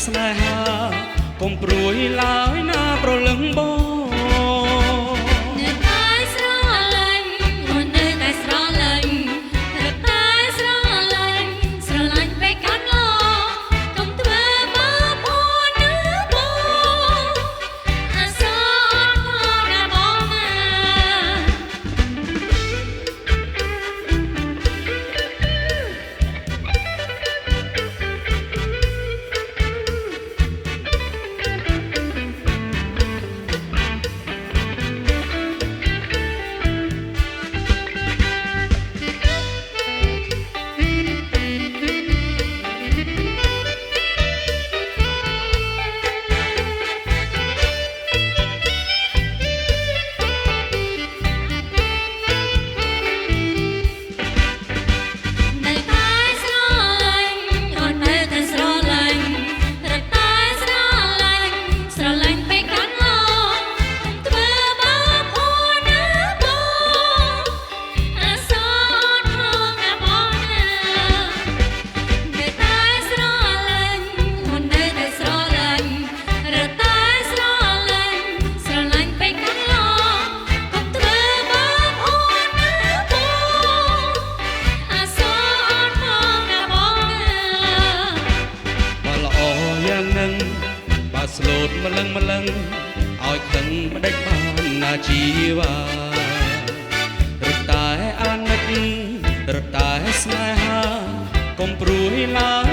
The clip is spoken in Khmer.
ស្នេហាកុំព្រួយឡើយណាប្រលឹងបងនៅតែស្រឡាញ់អូននៅតែស្រឡាញ់នៅតែស្រឡាញ់ស្រឡាញ់ពេលកាត់ឡងកុំធ្វើមកពួនណាបងអាសនផងណាបងណាស្លូតម្លឹងឲ្យខឹងមិនដេចបានណាជីវ៉ារត់តែអាណិតរត់តែស្នេហាកុំព្រួយឡើយ